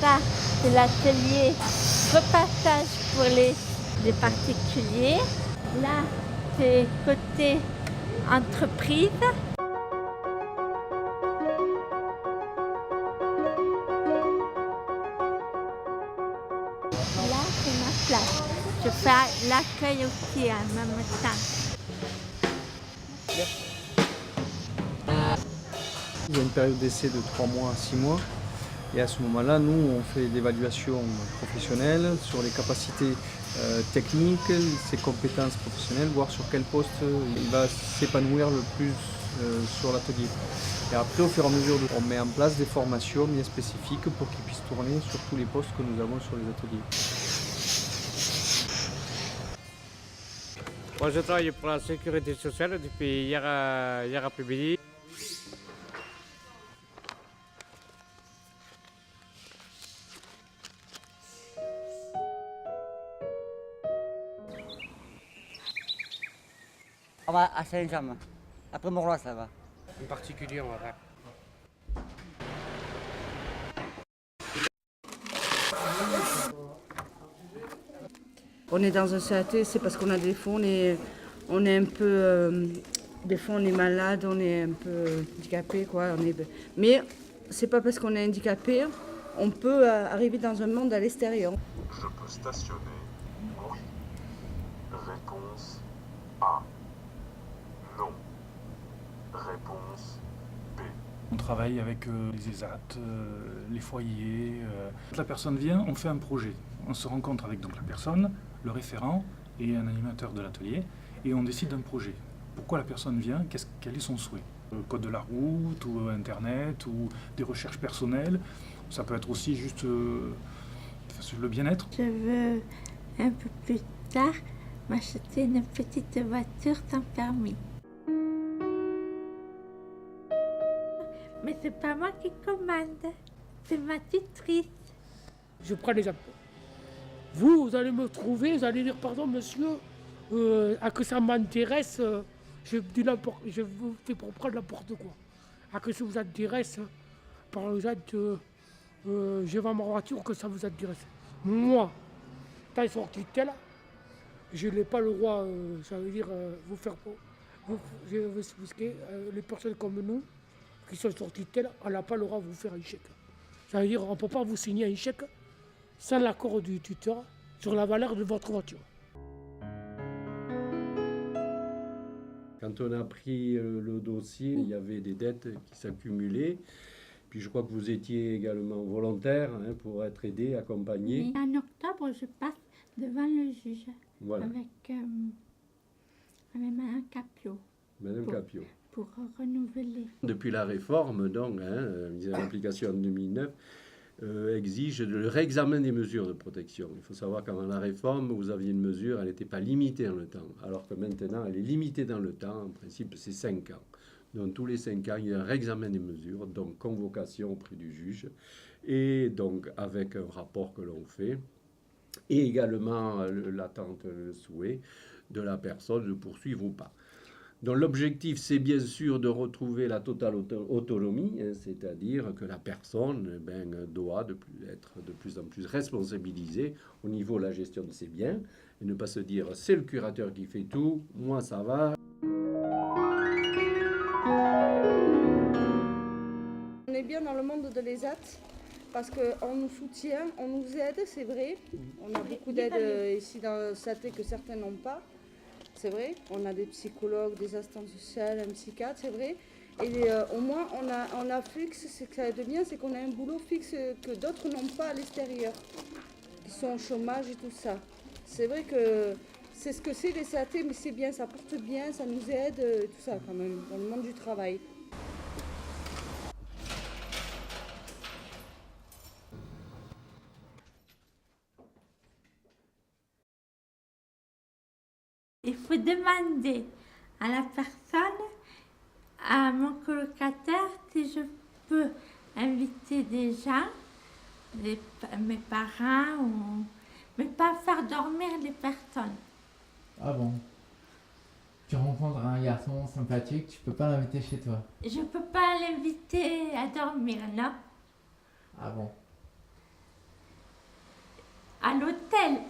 Ça, c'est l'atelier repassage pour les particuliers. Là, c'est côté entreprise. Là, c'est ma place. Je fais l'accueil aussi en même temps. Il y a une période d'essai de 3 mois à 6 mois. Et à ce moment-là, nous, on fait l'évaluation professionnelle sur les capacités techniques, ses compétences professionnelles, voir sur quel poste il va s'épanouir le plus sur l'atelier. Et après, au fur et à mesure, on met en place des formations bien spécifiques pour qu'ils puissent tourner sur tous les postes que nous avons sur les ateliers. Moi, je travaille pour la sécurité sociale depuis hier après-midi. On va à Saint-Jean. Après Morlois, ça va. En particulier, on va faire. On est dans un CAT, c'est parce qu'on a des fois, on est un peu... des fois, on est malade, on est un peu handicapé, quoi. Mais c'est pas parce qu'on est handicapé, on peut arriver dans un monde à l'extérieur. Je peux stationner? Oui. Réponse A. Non. Réponse B. On travaille avec les ESAT, les foyers. Quand la personne vient, on fait un projet. On se rencontre avec donc la personne, le référent et un animateur de l'atelier, et on décide d'un projet. Pourquoi la personne vient, quel est son souhait? Le code de la route, ou Internet, ou des recherches personnelles. Ça peut être aussi juste le bien-être. Je veux un peu plus tard m'acheter une petite voiture sans permis. Mais c'est pas moi qui commande, c'est ma tutrice. Je prends les impôts. Vous allez me trouver, vous allez dire pardon monsieur, à que ça m'intéresse, je vous fais pour prendre n'importe quoi. À que ça vous intéresse, par exemple, je vends ma voiture, que ça vous intéresse. Moi, quand ils sont sortis de là, je n'ai pas le droit, ça veut dire, vous faire. Je vais vous expliquer, les personnes comme nous, qui sont sortis de là, on n'a pas le droit de vous faire un chèque. Ça veut dire, on ne peut pas vous signer un chèque sans l'accord du tuteur sur la valeur de votre voiture. Quand on a pris le dossier, il y avait des dettes qui s'accumulaient. Puis je crois que vous étiez également volontaire pour être aidé, accompagné. Et en octobre, je passe devant le juge Voilà. avec Madame Capio. Madame Capio. Pour renouveler. Depuis la réforme, donc, mise en application en 2009, exige le réexamen des mesures de protection. Il faut savoir qu'avant la réforme, vous aviez une mesure, elle n'était pas limitée dans le temps, alors que maintenant, elle est limitée dans le temps. En principe, c'est 5 ans. Donc, tous les 5 ans, il y a un réexamen des mesures, donc convocation auprès du juge, et donc avec un rapport que l'on fait, et également l'attente, le souhait de la personne de poursuivre ou pas. Donc l'objectif, c'est bien sûr de retrouver la totale autonomie, c'est-à-dire que la personne doit être de plus en plus responsabilisée au niveau de la gestion de ses biens, et ne pas se dire « c'est le curateur qui fait tout, moi ça va ». On est bien dans le monde de l'ESAT parce qu'on nous soutient, on nous aide, c'est vrai. On a beaucoup d'aide ici dans le SAT que certains n'ont pas. C'est vrai, on a des psychologues, des assistantes sociales, un psychiatre, c'est vrai. Et au moins, on a fixe, c'est que ça aide bien, c'est qu'on a un boulot fixe que d'autres n'ont pas à l'extérieur, qui sont au chômage et tout ça. C'est vrai que c'est ce que c'est les SAT, mais c'est bien, ça porte bien, ça nous aide, tout ça quand même, dans le monde du travail. Il faut demander à la personne, à mon colocataire, si je peux inviter des gens, mes parents, mais pas faire dormir les personnes. Ah bon? Tu rencontres un garçon sympathique, tu peux pas l'inviter chez toi? Je peux pas l'inviter à dormir, non? Ah bon? à l'hôtel